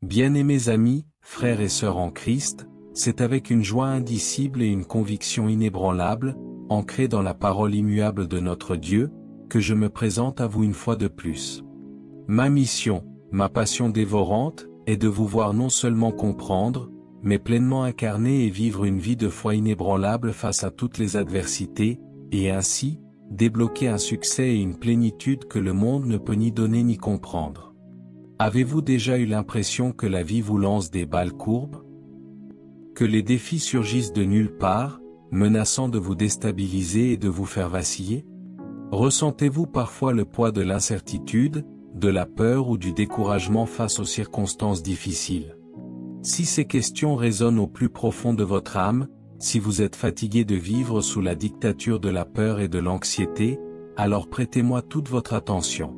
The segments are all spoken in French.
Bien-aimés amis, frères et sœurs en Christ, c'est avec une joie indicible et une conviction inébranlable, ancrée dans la parole immuable de notre Dieu, que je me présente à vous une fois de plus. Ma mission, ma passion dévorante, est de vous voir non seulement comprendre, mais pleinement incarner et vivre une vie de foi inébranlable face à toutes les adversités, et ainsi, débloquer un succès et une plénitude que le monde ne peut ni donner ni comprendre. Avez-vous déjà eu l'impression que la vie vous lance des balles courbes? Que les défis surgissent de nulle part, menaçant de vous déstabiliser et de vous faire vaciller? Ressentez-vous parfois le poids de l'incertitude, de la peur ou du découragement face aux circonstances difficiles? Si ces questions résonnent au plus profond de votre âme, si vous êtes fatigué de vivre sous la dictature de la peur et de l'anxiété, alors prêtez-moi toute votre attention.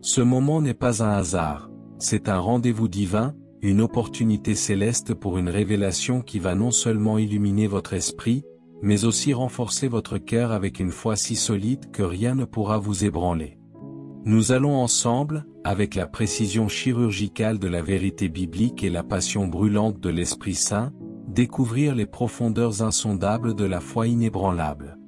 Ce moment n'est pas un hasard, c'est un rendez-vous divin, une opportunité céleste pour une révélation qui va non seulement illuminer votre esprit, mais aussi renforcer votre cœur avec une foi si solide que rien ne pourra vous ébranler. Nous allons ensemble, avec la précision chirurgicale de la vérité biblique et la passion brûlante de l'Esprit Saint, découvrir les profondeurs insondables de la foi inébranlable.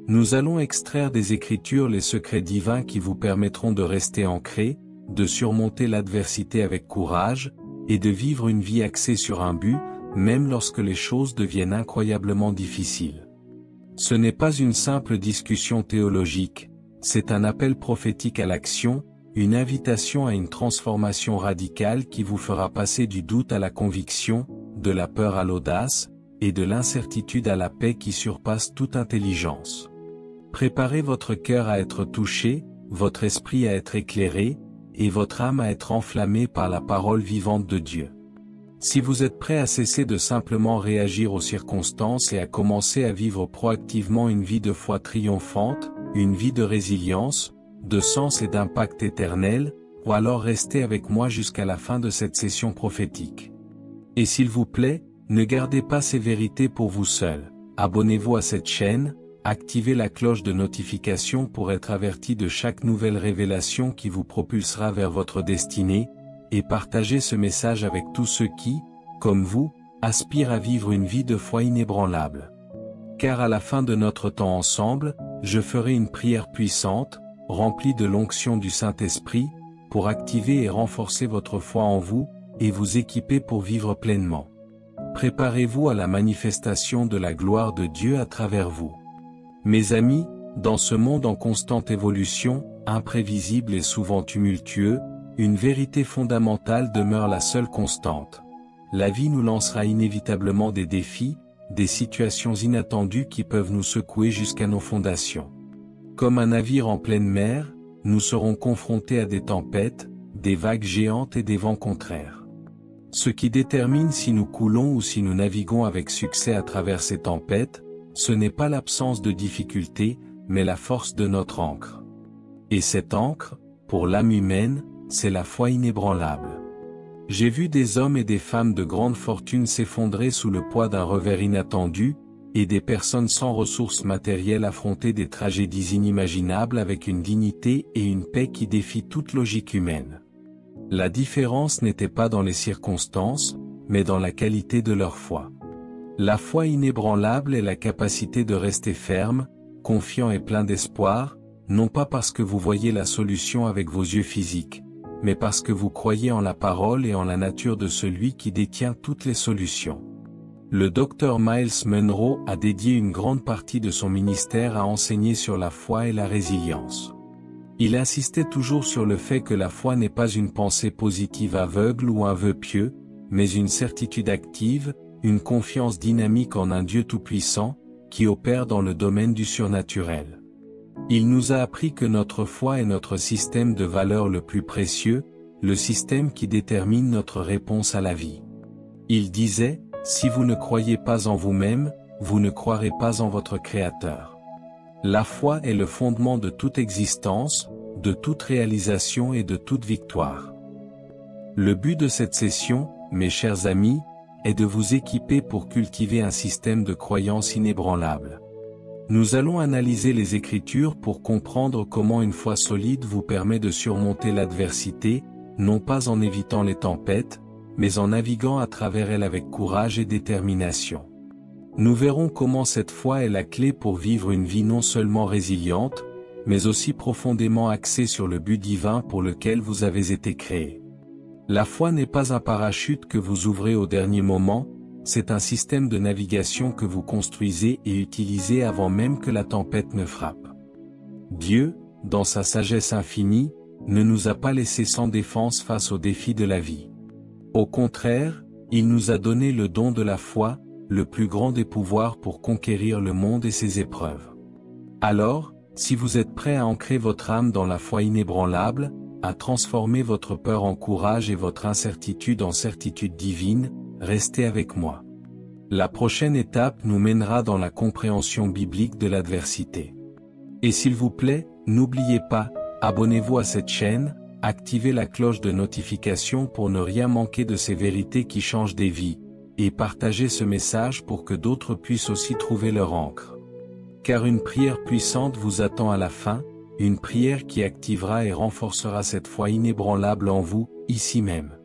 Nous allons extraire des Écritures les secrets divins qui vous permettront de rester ancrés, de surmonter l'adversité avec courage, et de vivre une vie axée sur un but, même lorsque les choses deviennent incroyablement difficiles. Ce n'est pas une simple discussion théologique, c'est un appel prophétique à l'action, une invitation à une transformation radicale qui vous fera passer du doute à la conviction, de la peur à l'audace, et de l'incertitude à la paix qui surpasse toute intelligence. Préparez votre cœur à être touché, votre esprit à être éclairé, et votre âme à être enflammée par la parole vivante de Dieu. Si vous êtes prêt à cesser de simplement réagir aux circonstances et à commencer à vivre proactivement une vie de foi triomphante, une vie de résilience, de sens et d'impact éternel, ou alors restez avec moi jusqu'à la fin de cette session prophétique. Et s'il vous plaît, ne gardez pas ces vérités pour vous seul. Abonnez-vous à cette chaîne, activez la cloche de notification pour être averti de chaque nouvelle révélation qui vous propulsera vers votre destinée, et partagez ce message avec tous ceux qui, comme vous, aspirent à vivre une vie de foi inébranlable. Car à la fin de notre temps ensemble, je ferai une prière puissante, remplie de l'onction du Saint-Esprit, pour activer et renforcer votre foi en vous, et vous équiper pour vivre pleinement. Préparez-vous à la manifestation de la gloire de Dieu à travers vous. Mes amis, dans ce monde en constante évolution, imprévisible et souvent tumultueux, une vérité fondamentale demeure la seule constante. La vie nous lancera inévitablement des défis, des situations inattendues qui peuvent nous secouer jusqu'à nos fondations. Comme un navire en pleine mer, nous serons confrontés à des tempêtes, des vagues géantes et des vents contraires. Ce qui détermine si nous coulons ou si nous naviguons avec succès à travers ces tempêtes, ce n'est pas l'absence de difficultés, mais la force de notre ancre. Et cette ancre, pour l'âme humaine, c'est la foi inébranlable. J'ai vu des hommes et des femmes de grande fortune s'effondrer sous le poids d'un revers inattendu, et des personnes sans ressources matérielles affronter des tragédies inimaginables avec une dignité et une paix qui défient toute logique humaine. La différence n'était pas dans les circonstances, mais dans la qualité de leur foi. La foi inébranlable est la capacité de rester ferme, confiant et plein d'espoir, non pas parce que vous voyez la solution avec vos yeux physiques, mais parce que vous croyez en la parole et en la nature de celui qui détient toutes les solutions. Le docteur Myles Munroe a dédié une grande partie de son ministère à enseigner sur la foi et la résilience. Il insistait toujours sur le fait que la foi n'est pas une pensée positive aveugle ou un vœu pieux, mais une certitude active, une confiance dynamique en un Dieu tout-puissant, qui opère dans le domaine du surnaturel. Il nous a appris que notre foi est notre système de valeurs le plus précieux, le système qui détermine notre réponse à la vie. Il disait, « Si vous ne croyez pas en vous-même, vous ne croirez pas en votre Créateur. » La foi est le fondement de toute existence, de toute réalisation et de toute victoire. Le but de cette session, mes chers amis, est de vous équiper pour cultiver un système de croyance inébranlable. Nous allons analyser les Écritures pour comprendre comment une foi solide vous permet de surmonter l'adversité, non pas en évitant les tempêtes, mais en naviguant à travers elle avec courage et détermination. Nous verrons comment cette foi est la clé pour vivre une vie non seulement résiliente, mais aussi profondément axée sur le but divin pour lequel vous avez été créés. La foi n'est pas un parachute que vous ouvrez au dernier moment, c'est un système de navigation que vous construisez et utilisez avant même que la tempête ne frappe. Dieu, dans sa sagesse infinie, ne nous a pas laissés sans défense face aux défis de la vie. Au contraire, il nous a donné le don de la foi, le plus grand des pouvoirs pour conquérir le monde et ses épreuves. Alors, si vous êtes prêt à ancrer votre âme dans la foi inébranlable, à transformer votre peur en courage et votre incertitude en certitude divine, restez avec moi. La prochaine étape nous mènera dans la compréhension biblique de l'adversité. Et s'il vous plaît, n'oubliez pas, abonnez-vous à cette chaîne, activez la cloche de notification pour ne rien manquer de ces vérités qui changent des vies, et partagez ce message pour que d'autres puissent aussi trouver leur ancre. Car une prière puissante vous attend à la fin, une prière qui activera et renforcera cette foi inébranlable en vous, ici même.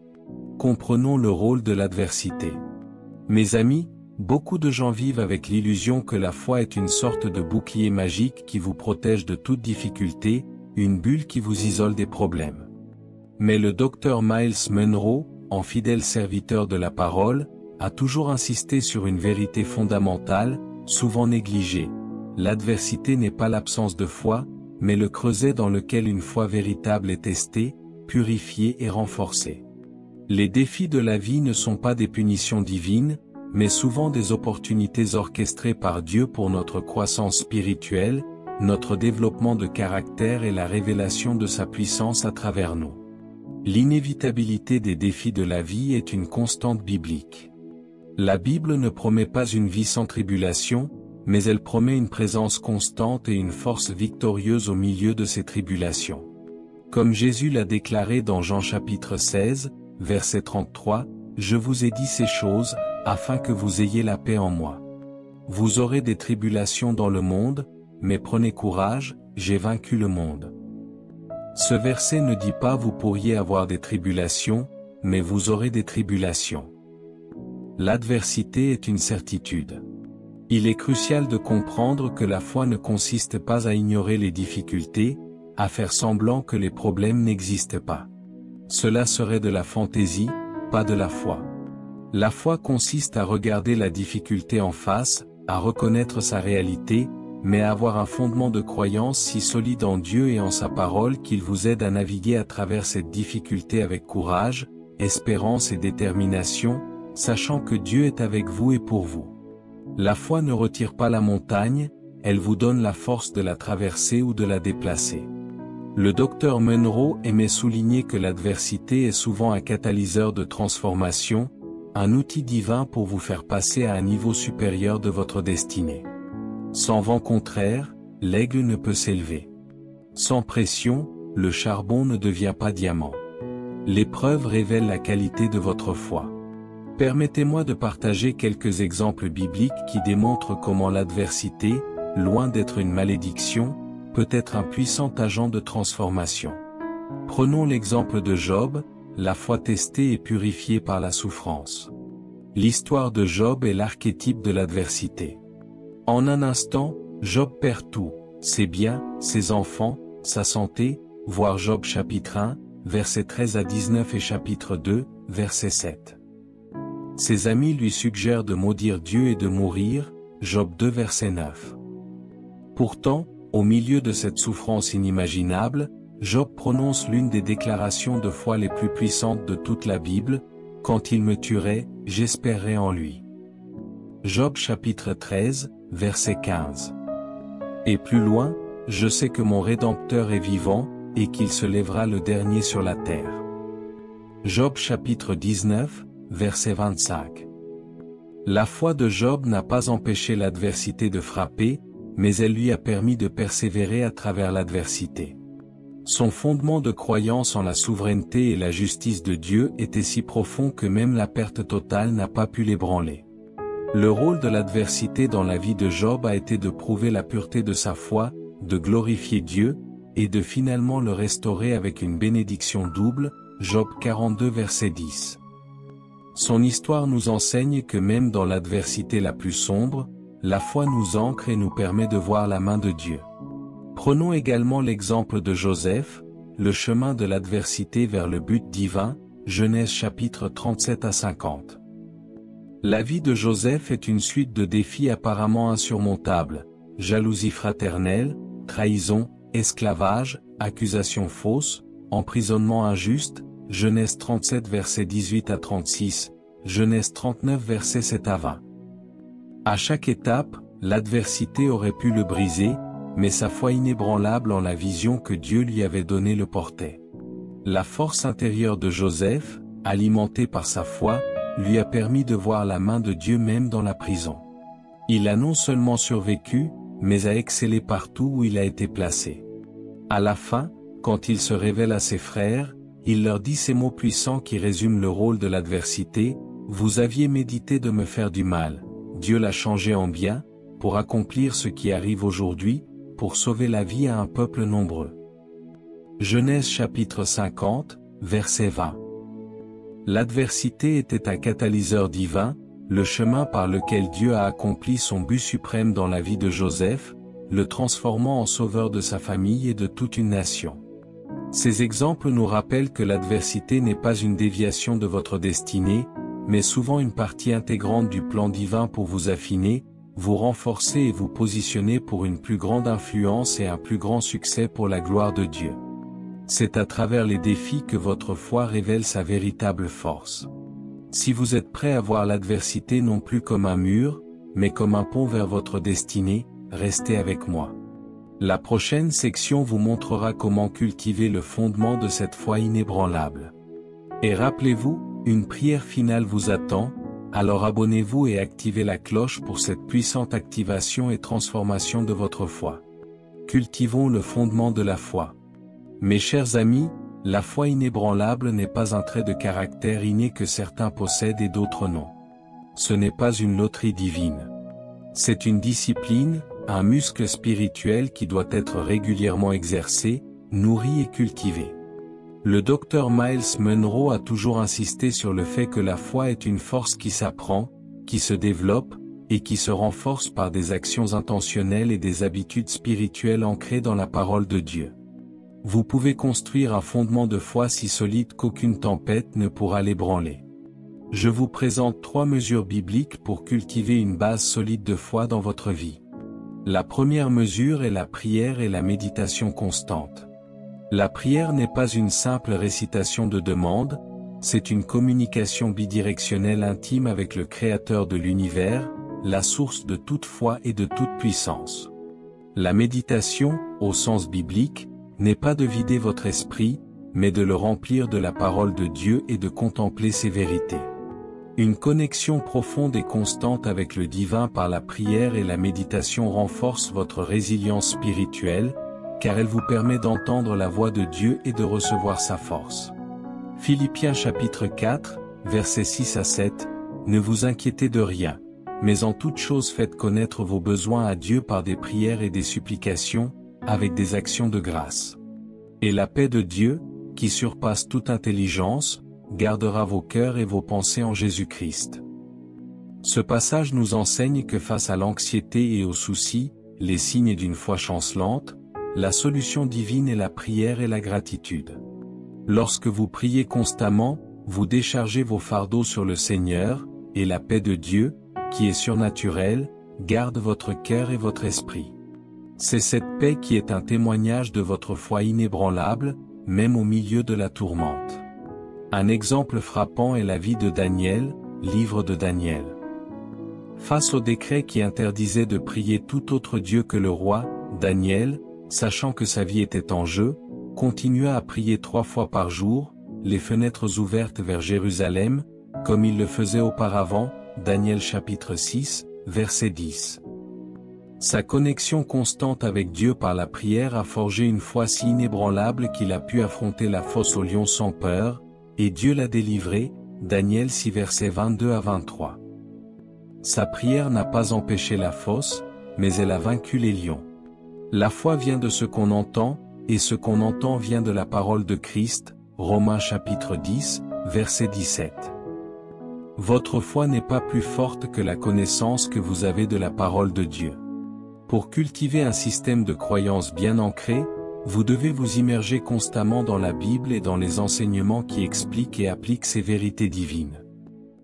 Comprenons le rôle de l'adversité. Mes amis, beaucoup de gens vivent avec l'illusion que la foi est une sorte de bouclier magique qui vous protège de toute difficulté, une bulle qui vous isole des problèmes. Mais le docteur Myles Munroe, en fidèle serviteur de la parole, a toujours insisté sur une vérité fondamentale, souvent négligée. L'adversité n'est pas l'absence de foi, mais le creuset dans lequel une foi véritable est testée, purifiée et renforcée. Les défis de la vie ne sont pas des punitions divines, mais souvent des opportunités orchestrées par Dieu pour notre croissance spirituelle, notre développement de caractère et la révélation de sa puissance à travers nous. L'inévitabilité des défis de la vie est une constante biblique. La Bible ne promet pas une vie sans tribulation, mais elle promet une présence constante et une force victorieuse au milieu de ces tribulations. Comme Jésus l'a déclaré dans Jean chapitre 16, verset 33, « Je vous ai dit ces choses, afin que vous ayez la paix en moi. Vous aurez des tribulations dans le monde, mais prenez courage, j'ai vaincu le monde. » Ce verset ne dit pas vous pourriez avoir des tribulations, mais vous aurez des tribulations. L'adversité est une certitude. Il est crucial de comprendre que la foi ne consiste pas à ignorer les difficultés, à faire semblant que les problèmes n'existent pas. Cela serait de la fantaisie, pas de la foi. La foi consiste à regarder la difficulté en face, à reconnaître sa réalité, mais à avoir un fondement de croyance si solide en Dieu et en sa parole qu'il vous aide à naviguer à travers cette difficulté avec courage, espérance et détermination, sachant que Dieu est avec vous et pour vous. La foi ne retire pas la montagne, elle vous donne la force de la traverser ou de la déplacer. Le docteur Munroe aimait souligner que l'adversité est souvent un catalyseur de transformation, un outil divin pour vous faire passer à un niveau supérieur de votre destinée. Sans vent contraire, l'aigle ne peut s'élever. Sans pression, le charbon ne devient pas diamant. L'épreuve révèle la qualité de votre foi. Permettez-moi de partager quelques exemples bibliques qui démontrent comment l'adversité, loin d'être une malédiction, peut être un puissant agent de transformation. Prenons l'exemple de Job, la foi testée et purifiée par la souffrance. L'histoire de Job est l'archétype de l'adversité. En un instant, Job perd tout, ses biens, ses enfants, sa santé, voir Job chapitre 1, versets 13 à 19 et chapitre 2, verset 7. Ses amis lui suggèrent de maudire Dieu et de mourir, Job 2 verset 9. Pourtant, au milieu de cette souffrance inimaginable, Job prononce l'une des déclarations de foi les plus puissantes de toute la Bible, « Quand il me tuerait, j'espérerais en lui. » Job chapitre 13, verset 15. Et plus loin, « Je sais que mon Rédempteur est vivant, et qu'il se lèvera le dernier sur la terre. » Job chapitre 19, verset 25. La foi de Job n'a pas empêché l'adversité de frapper, mais elle lui a permis de persévérer à travers l'adversité. Son fondement de croyance en la souveraineté et la justice de Dieu était si profond que même la perte totale n'a pas pu l'ébranler. Le rôle de l'adversité dans la vie de Job a été de prouver la pureté de sa foi, de glorifier Dieu, et de finalement le restaurer avec une bénédiction double, Job 42 verset 10. Son histoire nous enseigne que même dans l'adversité la plus sombre, la foi nous ancre et nous permet de voir la main de Dieu. Prenons également l'exemple de Joseph, le chemin de l'adversité vers le but divin, Genèse chapitre 37 à 50. La vie de Joseph est une suite de défis apparemment insurmontables, jalousie fraternelle, trahison, esclavage, accusations fausses, emprisonnement injuste, Genèse 37 versets 18 à 36, Genèse 39 versets 7 à 20. À chaque étape, l'adversité aurait pu le briser, mais sa foi inébranlable en la vision que Dieu lui avait donnée le portait. La force intérieure de Joseph, alimentée par sa foi, lui a permis de voir la main de Dieu même dans la prison. Il a non seulement survécu, mais a excellé partout où il a été placé. À la fin, quand il se révèle à ses frères, il leur dit ces mots puissants qui résument le rôle de l'adversité: « Vous aviez médité de me faire du mal, Dieu l'a changé en bien, pour accomplir ce qui arrive aujourd'hui, pour sauver la vie à un peuple nombreux. » Genèse chapitre 50, verset 20. L'adversité était un catalyseur divin, le chemin par lequel Dieu a accompli son but suprême dans la vie de Joseph, le transformant en sauveur de sa famille et de toute une nation. Ces exemples nous rappellent que l'adversité n'est pas une déviation de votre destinée, mais souvent une partie intégrante du plan divin pour vous affiner, vous renforcer et vous positionner pour une plus grande influence et un plus grand succès pour la gloire de Dieu. C'est à travers les défis que votre foi révèle sa véritable force. Si vous êtes prêt à voir l'adversité non plus comme un mur, mais comme un pont vers votre destinée, restez avec moi. La prochaine section vous montrera comment cultiver le fondement de cette foi inébranlable. Et rappelez-vous, une prière finale vous attend, alors abonnez-vous et activez la cloche pour cette puissante activation et transformation de votre foi. Cultivons le fondement de la foi. Mes chers amis, la foi inébranlable n'est pas un trait de caractère inné que certains possèdent et d'autres non. Ce n'est pas une loterie divine. C'est une discipline, un muscle spirituel qui doit être régulièrement exercé, nourri et cultivé. Le docteur Myles Munroe a toujours insisté sur le fait que la foi est une force qui s'apprend, qui se développe, et qui se renforce par des actions intentionnelles et des habitudes spirituelles ancrées dans la parole de Dieu. Vous pouvez construire un fondement de foi si solide qu'aucune tempête ne pourra l'ébranler. Je vous présente 3 mesures bibliques pour cultiver une base solide de foi dans votre vie. La première mesure est la prière et la méditation constante. La prière n'est pas une simple récitation de demandes, c'est une communication bidirectionnelle intime avec le Créateur de l'univers, la source de toute foi et de toute puissance. La méditation, au sens biblique, n'est pas de vider votre esprit, mais de le remplir de la parole de Dieu et de contempler ses vérités. Une connexion profonde et constante avec le divin par la prière et la méditation renforce votre résilience spirituelle, car elle vous permet d'entendre la voix de Dieu et de recevoir sa force. Philippiens chapitre 4, versets 6 à 7, « Ne vous inquiétez de rien, mais en toute chose faites connaître vos besoins à Dieu par des prières et des supplications, avec des actions de grâce. Et la paix de Dieu, qui surpasse toute intelligence, gardera vos cœurs et vos pensées en Jésus-Christ. » Ce passage nous enseigne que face à l'anxiété et aux soucis, les signes d'une foi chancelante, la solution divine est la prière et la gratitude. Lorsque vous priez constamment, vous déchargez vos fardeaux sur le Seigneur, et la paix de Dieu, qui est surnaturelle, garde votre cœur et votre esprit. C'est cette paix qui est un témoignage de votre foi inébranlable, même au milieu de la tourmente. Un exemple frappant est la vie de Daniel, livre de Daniel. Face au décret qui interdisait de prier tout autre Dieu que le roi, Daniel, sachant que sa vie était en jeu, continua à prier 3 fois par jour, les fenêtres ouvertes vers Jérusalem, comme il le faisait auparavant, Daniel chapitre 6, verset 10. Sa connexion constante avec Dieu par la prière a forgé une foi si inébranlable qu'il a pu affronter la fosse au lion sans peur, et Dieu l'a délivré, Daniel 6 versets 22 à 23. Sa prière n'a pas empêché la fosse, mais elle a vaincu les lions. La foi vient de ce qu'on entend, et ce qu'on entend vient de la parole de Christ, Romains chapitre 10, verset 17. Votre foi n'est pas plus forte que la connaissance que vous avez de la parole de Dieu. Pour cultiver un système de croyance bien ancré, vous devez vous immerger constamment dans la Bible et dans les enseignements qui expliquent et appliquent ces vérités divines.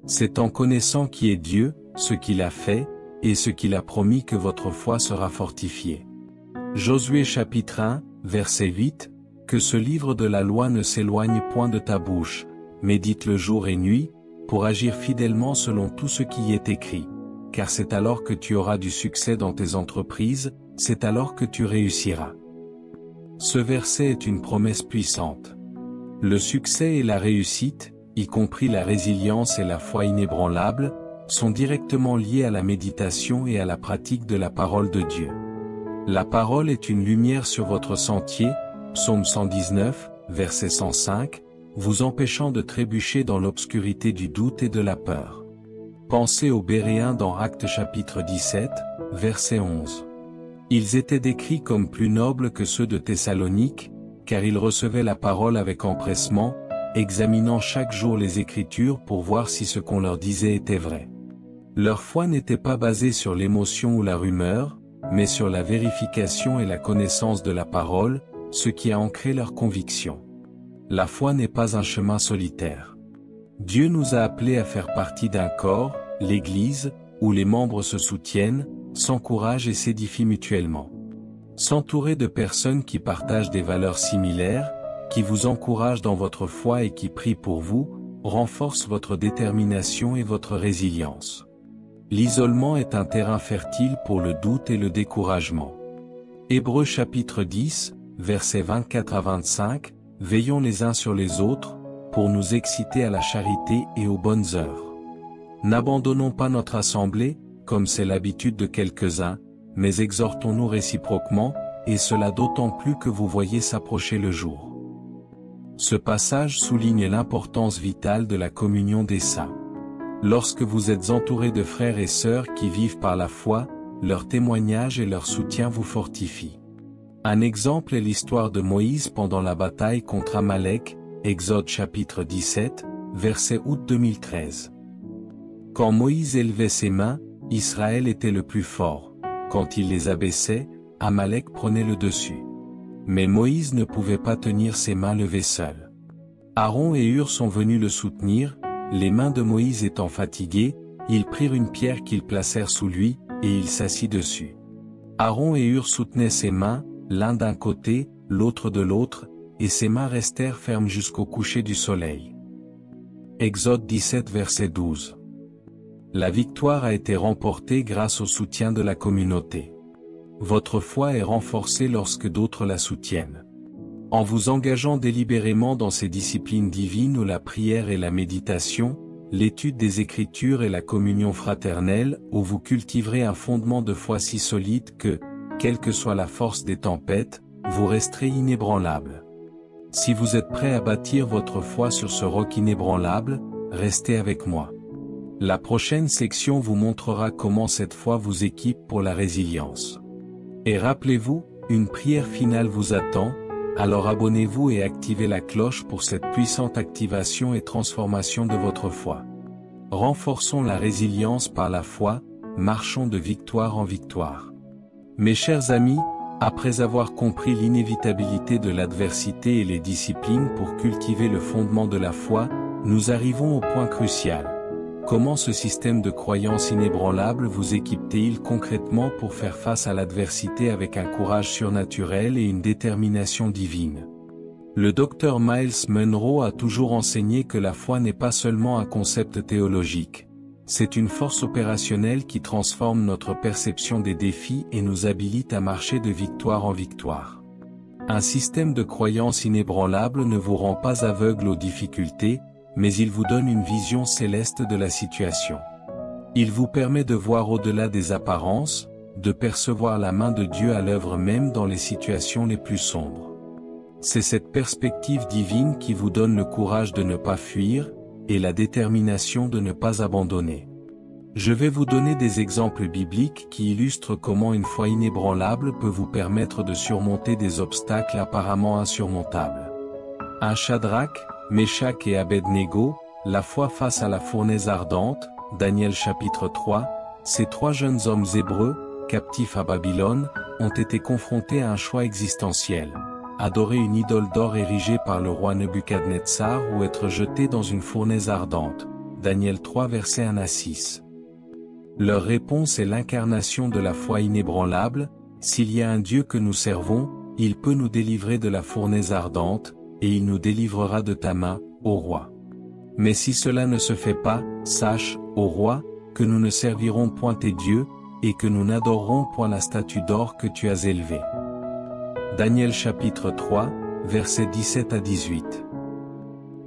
C'est en connaissant qui est Dieu, ce qu'il a fait, et ce qu'il a promis que votre foi sera fortifiée. Josué chapitre 1, verset 8, que ce livre de la loi ne s'éloigne point de ta bouche, médite-le jour et nuit, pour agir fidèlement selon tout ce qui y est écrit, car c'est alors que tu auras du succès dans tes entreprises, c'est alors que tu réussiras. Ce verset est une promesse puissante. Le succès et la réussite, y compris la résilience et la foi inébranlable, sont directement liés à la méditation et à la pratique de la parole de Dieu. La parole est une lumière sur votre sentier, Psaume 119, verset 105, vous empêchant de trébucher dans l'obscurité du doute et de la peur. Pensez aux Béréens dans Actes chapitre 17, verset 11. Ils étaient décrits comme plus nobles que ceux de Thessalonique, car ils recevaient la parole avec empressement, examinant chaque jour les Écritures pour voir si ce qu'on leur disait était vrai. Leur foi n'était pas basée sur l'émotion ou la rumeur, mais sur la vérification et la connaissance de la parole, ce qui a ancré leur conviction. La foi n'est pas un chemin solitaire. Dieu nous a appelés à faire partie d'un corps, l'Église, où les membres se soutiennent, s'encouragent et s'édifient mutuellement. S'entourer de personnes qui partagent des valeurs similaires, qui vous encouragent dans votre foi et qui prient pour vous, renforce votre détermination et votre résilience. L'isolement est un terrain fertile pour le doute et le découragement. Hébreux chapitre 10, versets 24 à 25, veillons les uns sur les autres, pour nous exciter à la charité et aux bonnes œuvres. N'abandonnons pas notre assemblée, comme c'est l'habitude de quelques-uns, mais exhortons-nous réciproquement, et cela d'autant plus que vous voyez s'approcher le jour. Ce passage souligne l'importance vitale de la communion des saints. Lorsque vous êtes entourés de frères et sœurs qui vivent par la foi, leur témoignage et leur soutien vous fortifient. Un exemple est l'histoire de Moïse pendant la bataille contre Amalek, Exode chapitre 17, verset août 2013. Quand Moïse élevait ses mains, Israël était le plus fort. Quand il les abaissait, Amalek prenait le dessus. Mais Moïse ne pouvait pas tenir ses mains levées seul. Aaron et Hur sont venus le soutenir, les mains de Moïse étant fatiguées, ils prirent une pierre qu'ils placèrent sous lui, et il s'assit dessus. Aaron et Hur soutenaient ses mains, l'un d'un côté, l'autre de l'autre, et ses mains restèrent fermes jusqu'au coucher du soleil. Exode 17 verset 12. La victoire a été remportée grâce au soutien de la communauté. Votre foi est renforcée lorsque d'autres la soutiennent. En vous engageant délibérément dans ces disciplines divines où la prière et la méditation, l'étude des Écritures et la communion fraternelle, où vous cultiverez un fondement de foi si solide que, quelle que soit la force des tempêtes, vous resterez inébranlable. Si vous êtes prêt à bâtir votre foi sur ce roc inébranlable, restez avec moi. La prochaine section vous montrera comment cette foi vous équipe pour la résilience. Et rappelez-vous, une prière finale vous attend, alors abonnez-vous et activez la cloche pour cette puissante activation et transformation de votre foi. Renforçons la résilience par la foi, marchons de victoire en victoire. Mes chers amis, après avoir compris l'inévitabilité de l'adversité et les disciplines pour cultiver le fondement de la foi, nous arrivons au point crucial. Comment ce système de croyance inébranlable vous équipe-t-il concrètement pour faire face à l'adversité avec un courage surnaturel et une détermination divine? Le docteur Myles Munroe a toujours enseigné que la foi n'est pas seulement un concept théologique. C'est une force opérationnelle qui transforme notre perception des défis et nous habilite à marcher de victoire en victoire. Un système de croyance inébranlable ne vous rend pas aveugle aux difficultés, mais il vous donne une vision céleste de la situation. Il vous permet de voir au-delà des apparences, de percevoir la main de Dieu à l'œuvre même dans les situations les plus sombres. C'est cette perspective divine qui vous donne le courage de ne pas fuir, et la détermination de ne pas abandonner. Je vais vous donner des exemples bibliques qui illustrent comment une foi inébranlable peut vous permettre de surmonter des obstacles apparemment insurmontables. Un Shadrach, Meshach et Abed-Négo, la foi face à la fournaise ardente, Daniel chapitre 3, ces 3 jeunes hommes hébreux, captifs à Babylone, ont été confrontés à un choix existentiel. Adorer une idole d'or érigée par le roi Nebuchadnezzar ou être jetés dans une fournaise ardente. Daniel 3 versets 1 à 6. Leur réponse est l'incarnation de la foi inébranlable. S'il y a un Dieu que nous servons, il peut nous délivrer de la fournaise ardente, et il nous délivrera de ta main, ô roi. Mais si cela ne se fait pas, sache, ô roi, que nous ne servirons point tes dieux, et que nous n'adorerons point la statue d'or que tu as élevée. Daniel chapitre 3, versets 17 à 18.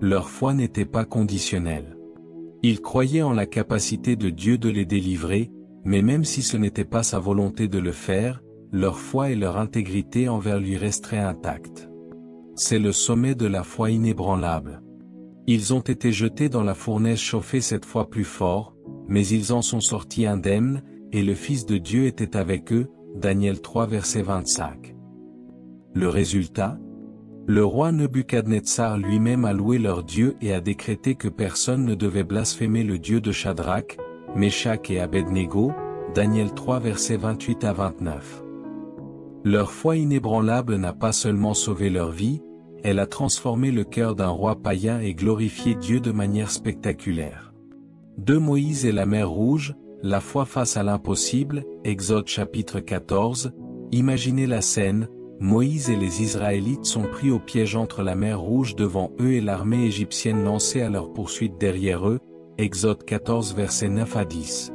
Leur foi n'était pas conditionnelle. Ils croyaient en la capacité de Dieu de les délivrer, mais même si ce n'était pas sa volonté de le faire, leur foi et leur intégrité envers lui resteraient intactes. C'est le sommet de la foi inébranlable. Ils ont été jetés dans la fournaise chauffée cette fois plus fort, mais ils en sont sortis indemnes, et le Fils de Dieu était avec eux, Daniel 3 verset 25. Le résultat ? Le roi Nebuchadnezzar lui-même a loué leur Dieu et a décrété que personne ne devait blasphémer le Dieu de Shadrach, Meshach et Abednego, Daniel 3 versets 28 à 29. Leur foi inébranlable n'a pas seulement sauvé leur vie, elle a transformé le cœur d'un roi païen et glorifié Dieu de manière spectaculaire. De Moïse et la mer Rouge, la foi face à l'impossible, Exode chapitre 14, imaginez la scène, Moïse et les Israélites sont pris au piège entre la mer Rouge devant eux et l'armée égyptienne lancée à leur poursuite derrière eux, Exode 14 versets 9 à 10.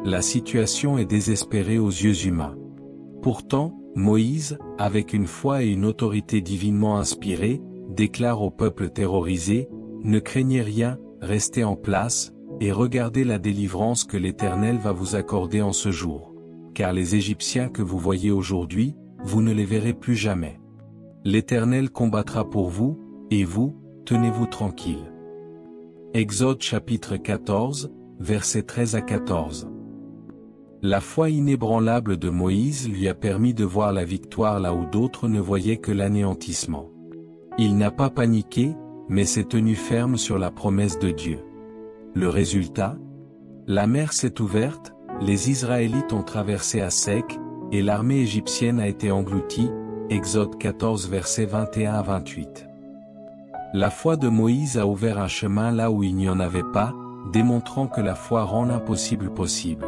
La situation est désespérée aux yeux humains. Pourtant, Moïse, avec une foi et une autorité divinement inspirée, déclare au peuple terrorisé, « Ne craignez rien, restez en place, et regardez la délivrance que l'Éternel va vous accorder en ce jour. Car les Égyptiens que vous voyez aujourd'hui, vous ne les verrez plus jamais. L'Éternel combattra pour vous, et vous, tenez-vous tranquille. » Exode chapitre 14, versets 13 à 14. La foi inébranlable de Moïse lui a permis de voir la victoire là où d'autres ne voyaient que l'anéantissement. Il n'a pas paniqué, mais s'est tenu ferme sur la promesse de Dieu. Le résultat ? La mer s'est ouverte, les Israélites ont traversé à sec, et l'armée égyptienne a été engloutie, Exode 14 versets 21 à 28. La foi de Moïse a ouvert un chemin là où il n'y en avait pas, démontrant que la foi rend l'impossible possible.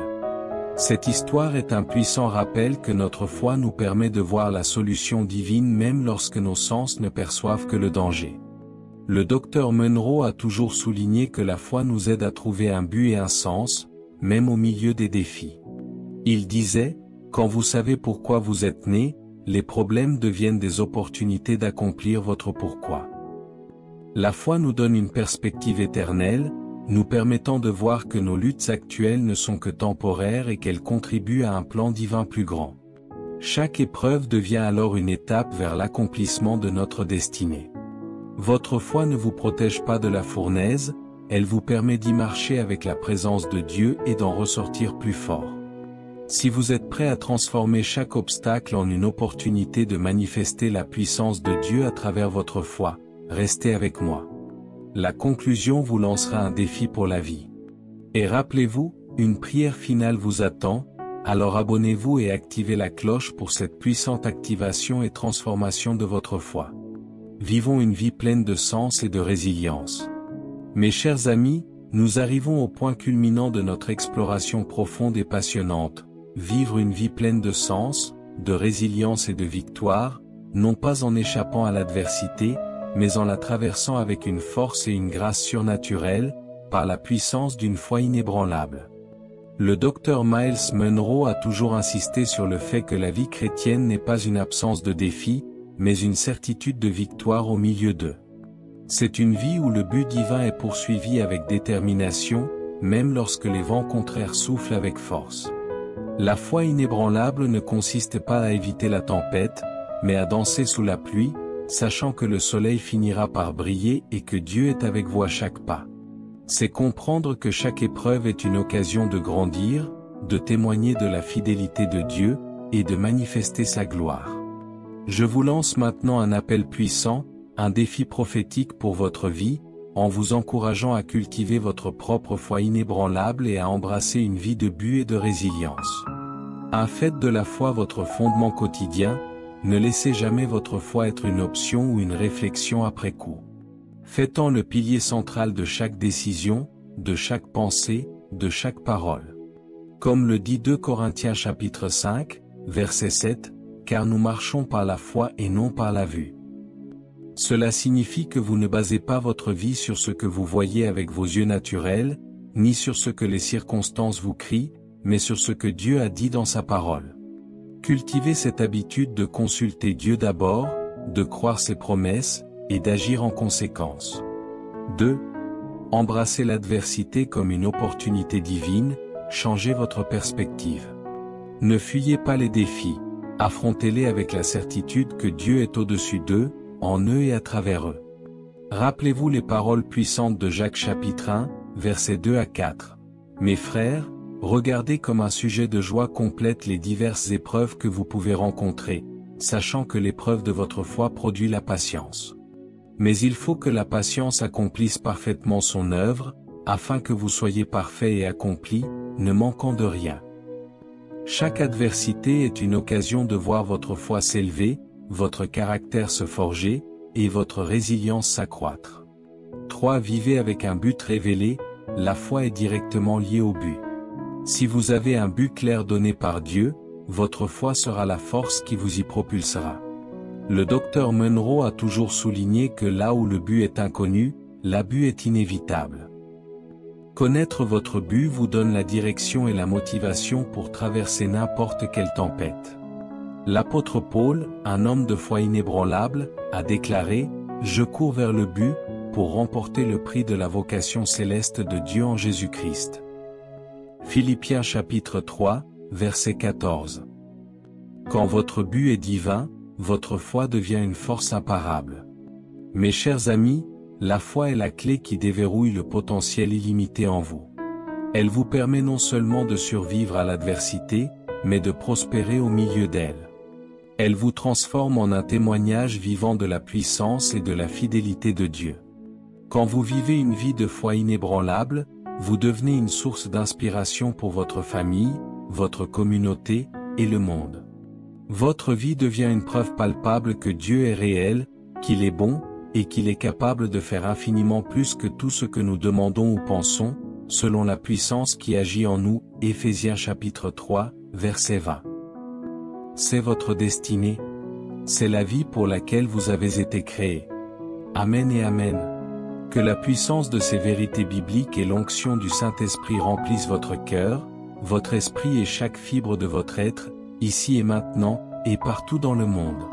Cette histoire est un puissant rappel que notre foi nous permet de voir la solution divine même lorsque nos sens ne perçoivent que le danger. Le docteur Munro a toujours souligné que la foi nous aide à trouver un but et un sens, même au milieu des défis. Il disait, « Quand vous savez pourquoi vous êtes né, les problèmes deviennent des opportunités d'accomplir votre pourquoi. » La foi nous donne une perspective éternelle, nous permettant de voir que nos luttes actuelles ne sont que temporaires et qu'elles contribuent à un plan divin plus grand. Chaque épreuve devient alors une étape vers l'accomplissement de notre destinée. Votre foi ne vous protège pas de la fournaise, elle vous permet d'y marcher avec la présence de Dieu et d'en ressortir plus fort. Si vous êtes prêt à transformer chaque obstacle en une opportunité de manifester la puissance de Dieu à travers votre foi, restez avec moi. La conclusion vous lancera un défi pour la vie. Et rappelez-vous, une prière finale vous attend, alors abonnez-vous et activez la cloche pour cette puissante activation et transformation de votre foi. Vivons une vie pleine de sens et de résilience. Mes chers amis, nous arrivons au point culminant de notre exploration profonde et passionnante. Vivre une vie pleine de sens, de résilience et de victoire, non pas en échappant à l'adversité, mais en la traversant avec une force et une grâce surnaturelles, par la puissance d'une foi inébranlable. Le docteur Myles Munro a toujours insisté sur le fait que la vie chrétienne n'est pas une absence de défis, mais une certitude de victoire au milieu d'eux. C'est une vie où le but divin est poursuivi avec détermination, même lorsque les vents contraires soufflent avec force. La foi inébranlable ne consiste pas à éviter la tempête, mais à danser sous la pluie, sachant que le soleil finira par briller et que Dieu est avec vous à chaque pas. C'est comprendre que chaque épreuve est une occasion de grandir, de témoigner de la fidélité de Dieu, et de manifester sa gloire. Je vous lance maintenant un appel puissant, un défi prophétique pour votre vie, en vous encourageant à cultiver votre propre foi inébranlable et à embrasser une vie de but et de résilience. Faites de la foi votre fondement quotidien, ne laissez jamais votre foi être une option ou une réflexion après coup. Faites-en le pilier central de chaque décision, de chaque pensée, de chaque parole. Comme le dit 2 Corinthiens chapitre 5, verset 7, car nous marchons par la foi et non par la vue. Cela signifie que vous ne basez pas votre vie sur ce que vous voyez avec vos yeux naturels, ni sur ce que les circonstances vous crient, mais sur ce que Dieu a dit dans sa parole. Cultivez cette habitude de consulter Dieu d'abord, de croire ses promesses, et d'agir en conséquence. 2. Embrassez l'adversité comme une opportunité divine, changez votre perspective. Ne fuyez pas les défis, affrontez-les avec la certitude que Dieu est au-dessus d'eux, en eux et à travers eux. Rappelez-vous les paroles puissantes de Jacques chapitre 1, versets 2 à 4. Mes frères, regardez comme un sujet de joie complète les diverses épreuves que vous pouvez rencontrer, sachant que l'épreuve de votre foi produit la patience. Mais il faut que la patience accomplisse parfaitement son œuvre, afin que vous soyez parfaits et accomplis, ne manquant de rien. Chaque adversité est une occasion de voir votre foi s'élever, votre caractère se forger, et votre résilience s'accroître. 3. Vivez avec un but révélé, la foi est directement liée au but. Si vous avez un but clair donné par Dieu, votre foi sera la force qui vous y propulsera. Le docteur Munro a toujours souligné que là où le but est inconnu, l'abus est inévitable. Connaître votre but vous donne la direction et la motivation pour traverser n'importe quelle tempête. L'apôtre Paul, un homme de foi inébranlable, a déclaré « Je cours vers le but, pour remporter le prix de la vocation céleste de Dieu en Jésus-Christ. » Philippiens chapitre 3, verset 14. Quand votre but est divin, votre foi devient une force imparable. Mes chers amis, la foi est la clé qui déverrouille le potentiel illimité en vous. Elle vous permet non seulement de survivre à l'adversité, mais de prospérer au milieu d'elle. Elle vous transforme en un témoignage vivant de la puissance et de la fidélité de Dieu. Quand vous vivez une vie de foi inébranlable, vous devenez une source d'inspiration pour votre famille, votre communauté, et le monde. Votre vie devient une preuve palpable que Dieu est réel, qu'il est bon, et qu'il est capable de faire infiniment plus que tout ce que nous demandons ou pensons, selon la puissance qui agit en nous. Éphésiens chapitre 3, verset 20. C'est votre destinée. C'est la vie pour laquelle vous avez été créés. Amen et Amen. Que la puissance de ces vérités bibliques et l'onction du Saint-Esprit remplissent votre cœur, votre esprit et chaque fibre de votre être, ici et maintenant, et partout dans le monde.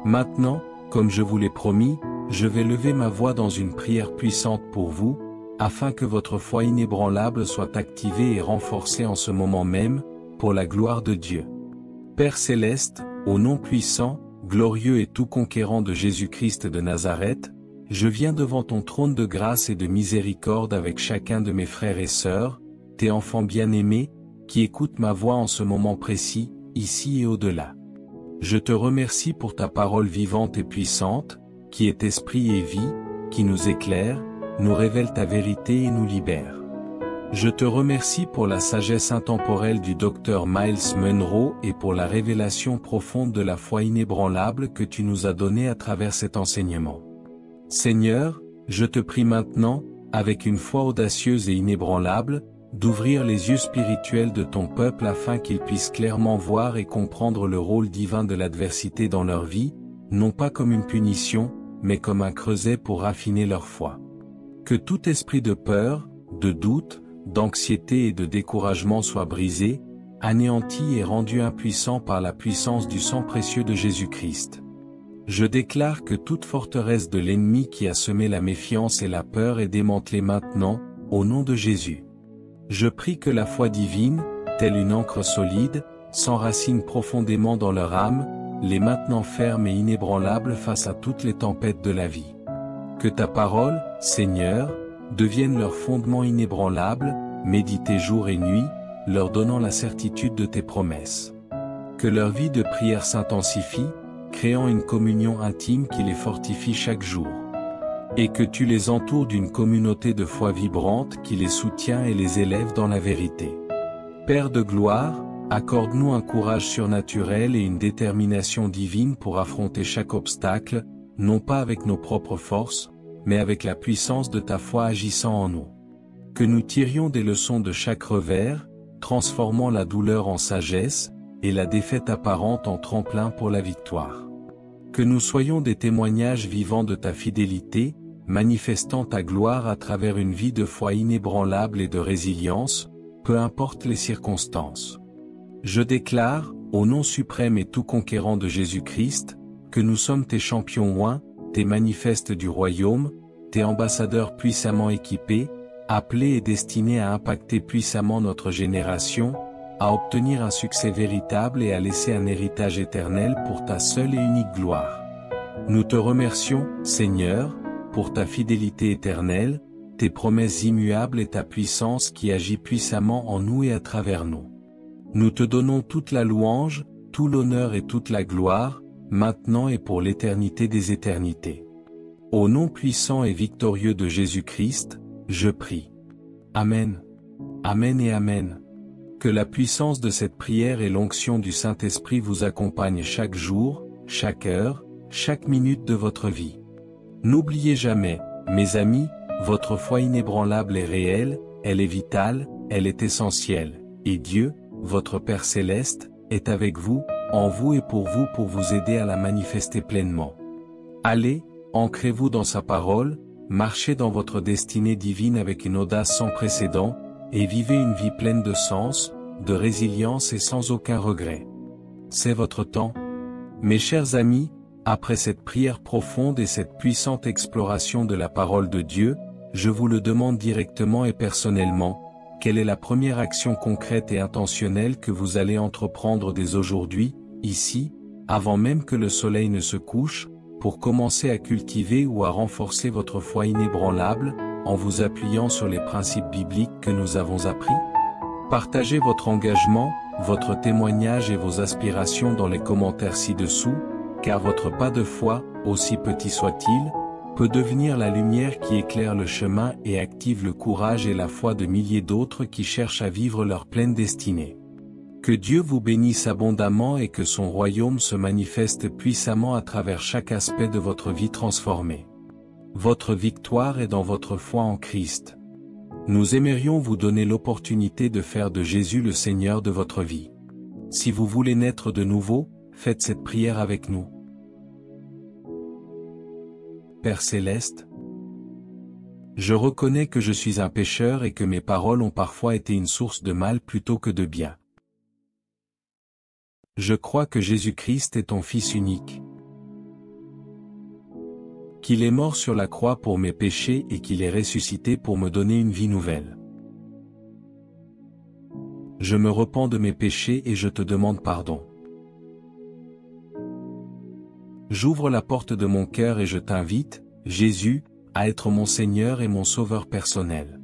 Maintenant, comme je vous l'ai promis, je vais lever ma voix dans une prière puissante pour vous, afin que votre foi inébranlable soit activée et renforcée en ce moment même, pour la gloire de Dieu. Père céleste, au nom puissant, glorieux et tout conquérant de Jésus-Christ de Nazareth, je viens devant ton trône de grâce et de miséricorde avec chacun de mes frères et sœurs, tes enfants bien-aimés, qui écoutent ma voix en ce moment précis, ici et au-delà. Je te remercie pour ta parole vivante et puissante, qui est esprit et vie, qui nous éclaire, nous révèle ta vérité et nous libère. Je te remercie pour la sagesse intemporelle du docteur Myles Munro et pour la révélation profonde de la foi inébranlable que tu nous as donnée à travers cet enseignement. Seigneur, je te prie maintenant, avec une foi audacieuse et inébranlable, d'ouvrir les yeux spirituels de ton peuple afin qu'ils puissent clairement voir et comprendre le rôle divin de l'adversité dans leur vie, non pas comme une punition, mais comme un creuset pour raffiner leur foi. Que tout esprit de peur, de doute, d'anxiété et de découragement soit brisé, anéanti et rendu impuissant par la puissance du sang précieux de Jésus-Christ. Je déclare que toute forteresse de l'ennemi qui a semé la méfiance et la peur est démantelée maintenant, au nom de Jésus. Je prie que la foi divine, telle une ancre solide, s'enracine profondément dans leur âme, les maintenant fermes et inébranlables face à toutes les tempêtes de la vie. Que ta parole, Seigneur, devienne leur fondement inébranlable, médité jour et nuit, leur donnant la certitude de tes promesses. Que leur vie de prière s'intensifie, créant une communion intime qui les fortifie chaque jour. et que tu les entoures d'une communauté de foi vibrante qui les soutient et les élève dans la vérité. Père de gloire, accorde-nous un courage surnaturel et une détermination divine pour affronter chaque obstacle, non pas avec nos propres forces, mais avec la puissance de ta foi agissant en nous. Que nous tirions des leçons de chaque revers, transformant la douleur en sagesse, et la défaite apparente en tremplin pour la victoire. Que nous soyons des témoignages vivants de ta fidélité, manifestant ta gloire à travers une vie de foi inébranlable et de résilience, peu importe les circonstances. Je déclare, au nom suprême et tout conquérant de Jésus-Christ, que nous sommes tes champions oints, tes manifestes du royaume, tes ambassadeurs puissamment équipés, appelés et destinés à impacter puissamment notre génération, à obtenir un succès véritable et à laisser un héritage éternel pour ta seule et unique gloire. Nous te remercions, Seigneur, pour ta fidélité éternelle, tes promesses immuables et ta puissance qui agit puissamment en nous et à travers nous. Nous te donnons toute la louange, tout l'honneur et toute la gloire, maintenant et pour l'éternité des éternités. Au nom puissant et victorieux de Jésus-Christ, je prie. Amen. Amen et Amen. Que la puissance de cette prière et l'onction du Saint-Esprit vous accompagnent chaque jour, chaque heure, chaque minute de votre vie. N'oubliez jamais, mes amis, votre foi inébranlable est réelle, elle est vitale, elle est essentielle, et Dieu, votre Père céleste, est avec vous, en vous et pour vous aider à la manifester pleinement. Allez, ancrez-vous dans sa parole, marchez dans votre destinée divine avec une audace sans précédent, et vivez une vie pleine de sens, de résilience et sans aucun regret. C'est votre temps. Mes chers amis, après cette prière profonde et cette puissante exploration de la parole de Dieu, je vous le demande directement et personnellement, quelle est la première action concrète et intentionnelle que vous allez entreprendre dès aujourd'hui, ici, avant même que le soleil ne se couche, pour commencer à cultiver ou à renforcer votre foi inébranlable, en vous appuyant sur les principes bibliques que nous avons appris? Partagez votre engagement, votre témoignage et vos aspirations dans les commentaires ci-dessous, car votre pas de foi, aussi petit soit-il, peut devenir la lumière qui éclaire le chemin et active le courage et la foi de milliers d'autres qui cherchent à vivre leur pleine destinée. Que Dieu vous bénisse abondamment et que son royaume se manifeste puissamment à travers chaque aspect de votre vie transformée. Votre victoire est dans votre foi en Christ. Nous aimerions vous donner l'opportunité de faire de Jésus le Seigneur de votre vie. Si vous voulez naître de nouveau, faites cette prière avec nous. Père céleste, je reconnais que je suis un pécheur et que mes paroles ont parfois été une source de mal plutôt que de bien. Je crois que Jésus-Christ est ton Fils unique, qu'il est mort sur la croix pour mes péchés et qu'il est ressuscité pour me donner une vie nouvelle. Je me repens de mes péchés et je te demande pardon. J'ouvre la porte de mon cœur et je t'invite, Jésus, à être mon Seigneur et mon Sauveur personnel.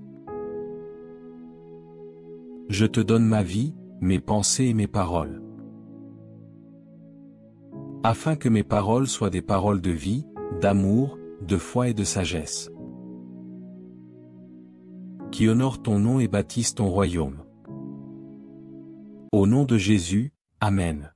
Je te donne ma vie, mes pensées et mes paroles. Afin que mes paroles soient des paroles de vie, d'amour, de foi et de sagesse, qui honorent ton nom et bâtissent ton royaume. Au nom de Jésus, Amen.